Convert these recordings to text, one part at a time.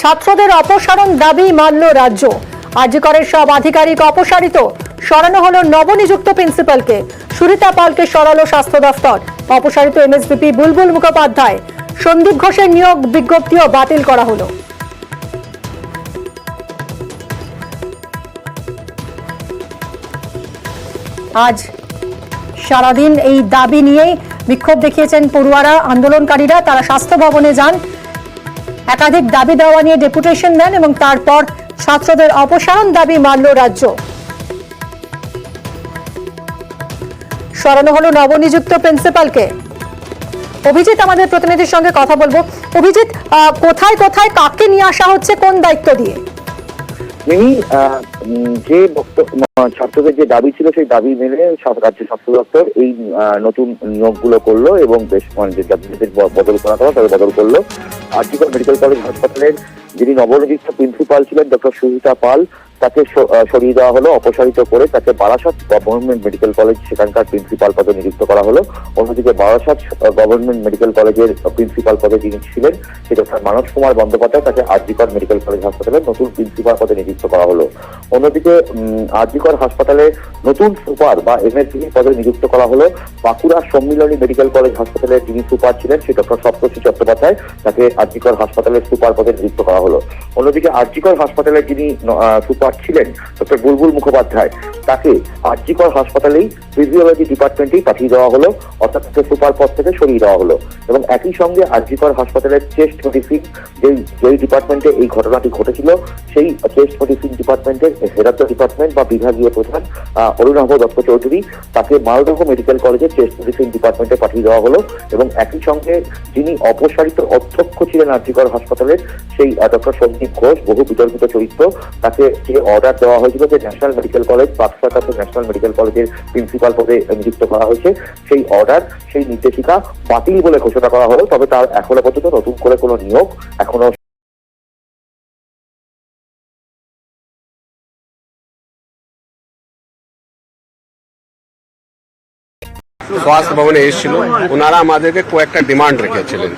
ছাত্রদের অপসারণ দাবি মানল রাজ্য। আরজিকরের সব আধিকারিক অপসারিত, সরানো হলো নবনিযুক্ত প্রিন্সিপালকে। সুরিতা পালকে সরালো স্বাস্থ্য দফতর। অপসারিত এমএসভিপি বুলবুল মুখোপাধ্যায়। সন্দীপ ঘোষের নিয়োগ বিজ্ঞপ্তিও বাতিল করা হলো। আজ সারাদিন এই দাবি নিয়েই বিক্ষোভ দেখিয়েছেন পড়ুয়ারা, আন্দোলনকারীরা। তারা স্বাস্থ্য ভবনে যান, একাধিক দাবি দেওয়া নিয়ে ডেপুটেশন দেন এবং তারপর ছাত্রদের অপসারণ দাবি মানল রাজ্য। সরানো হলো নবনিযুক্ত প্রিন্সিপালকে। অভিজিৎ আমাদের প্রতিনিধির সঙ্গে কথা বলবো। অভিজিৎ, কোথায় কোথায় কাকে নিয়ে আসা হচ্ছে, কোন দায়িত্ব দিয়ে? যে ছাত্রদের যে দাবি ছিল সেই দাবি মেনে রাজ্য স্বাস্থ্য দপ্তর এই নতুন নিয়োগগুলো করলো এবং বেশ যাদের বদল করা কথা তাদের বদল করলো। আরজিকর মেডিকেল কলেজ হাসপাতালের যিনি নবনিযুক্ত প্রিন্সিপাল ছিলেন ডক্টর সুরিতা পাল, তাকে সরিয়ে দেওয়া হলো, অপসারিত করে তাকে বারাসাত গভর্নমেন্ট মেডিকেল কলেজ সেখানকার প্রিন্সিপাল পদে নিযুক্ত করা হলো। অন্যদিকে বারাসাত গভর্নমেন্ট মেডিকেল কলেজের প্রিন্সিপাল পদে যিনি ছিলেন সেই ডক্টর মানস কুমার বন্দ্যোপাধ্যায়, তাকে আরজিকর মেডিকেল কলেজ হাসপাতালের নতুন প্রিন্সিপাল পদে নিযুক্ত করা হলো। অন্যদিকে আরজিকর হাসপাতালে নতুন সুপার বা এমএসভি পদে নিযুক্ত করা হলো বাঁকুড়া সম্মিলনী মেডিকেল কলেজ হাসপাতালের যিনি সুপার ছিলেন সেই ডক্টর সপ্তর্ষি চট্টোপাধ্যায়, তাকে আরজিকর হাসপাতালের সুপার পদে নিযুক্ত করা হলো। অন্যদিকে আরজিকর হাসপাতালের যিনি সুপার ছিলেন ডক্টর বুলবুল মুখোপাধ্যায়, তাকে আরজিকর হাসপাতালেই ফিজিওলজি ডিপার্টমেন্টেই পাঠিয়ে দেওয়া হলো, অর্থাৎ সুপার পদ থেকে সরিয়ে দেওয়া হলো। এবং একই সঙ্গে আরজিকর হাসপাতালের চেস্ট মেডিসিন যেই ডিপার্টমেন্টে এই ঘটনাটি ঘটেছিল সেই চেস্ট মেডিসিন ডিপার্টমেন্টের হেড অফ দ্য ডিপার্টমেন্ট বা বিভাগীয় প্রধান অরুণাভ দত্ত চৌধুরী, তাকে মালদহ মেডিকেল কলেজের চেস্ট মেডিসিন ডিপার্টমেন্টে পাঠিয়ে দেওয়া হলো। এবং একই সঙ্গে যিনি অপসারিত অধ্যক্ষ ছিলেন আরজিকর হাসপাতালের সেই ডক্টর সন্দীপ ঘোষ, বহু বিতর্কিত চরিত্র, তাকে যে অর্ডার দেওয়া হয়েছিল যে ন্যাশনাল মেডিকেল কলেজ পাকসাকাতে ন্যাশনাল মেডিকেল কলেজের প্রিন্সিপাল পদে নিযুক্ত করা হয়েছে, সেই অর্ডার সেই নির্দেশিকা বাতিল বলে ঘোষণা করা হলো। তবে তার এখনো পর্যন্ত নতুন করে কোনো নিয়োগ এখনো স্বাস্থ্য ভবনে এসেছিল। ওনারা আমাদেরকে কয়েকটা ডিমান্ড রেখেছিলেন,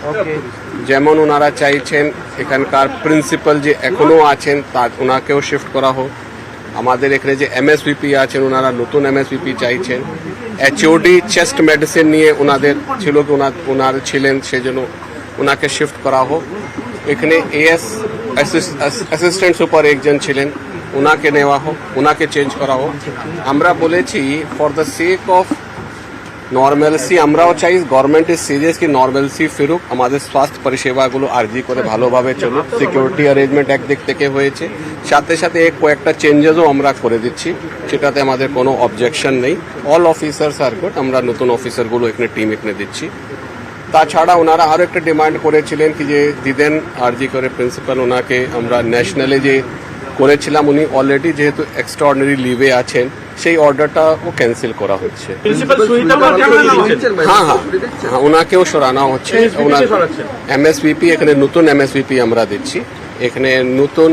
যেমন ওনারা চাইছেন এখানকার প্রিন্সিপাল যে এখনো আছেন তার ওনাকেও শিফট করা হোক। আমাদের এখানে যে এমএসভিপি আছেন ওনারা নতুন এমএসভিপি চাইছেন। এইচওডি চেস্ট মেডিসিন নিয়ে ওনাদের ছিল কি ওনার ছিলেন, সেজন্য ওনাকে শিফট করা হোক। এখানে এএস অ্যাসিস্ট্যান্ট সুপার একজন ছিলেন, ওনাকে নেওয়া হোক, ওনাকে চেঞ্জ করা হোক। আমরা বলেছি for the sake of normalcy আমরাও চাই গভর্নমেন্ট ইজ সিরিয়াস কি নর্মালসি ফিরুক, আমাদের স্বাস্থ্য পরিষেবাগুলো আরজি করে ভালোভাবে চলুক। সিকিউরিটি অ্যারেঞ্জমেন্ট একদিক থেকে হয়েছে, সাথে সাথে কয়েকটা চেঞ্জেসও আমরা করে দিচ্ছি, সেটাতে আমাদের কোনো অবজেকশন নেই। অল অফিসার্স আর গুড, আমরা নতুন অফিসারগুলো এখানে টিম এখানে দিচ্ছি। তাছাড়া ওনারা আরও একটা ডিমান্ড করেছিলেন কি যে দিদেন আরজি করে প্রিন্সিপাল, ওনাকে আমরা ন্যাশনালে যে করেছিলাম উনি অলরেডি যেহেতু এক্সট্রাঅর্ডিনারি লিভে আছেন সেই অর্ডারটাও ক্যান্সেল করা হচ্ছে। হ্যাঁ, ওনাকেও সরানো হচ্ছে। ওনার এমএসভিপি এখানে নতুন এমএসভিপি আমরা দিচ্ছি, এখানে নতুন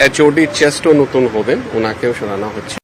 এইচওডি চেস্টও নতুন হবেন, ওনাকেও সরানো হচ্ছে।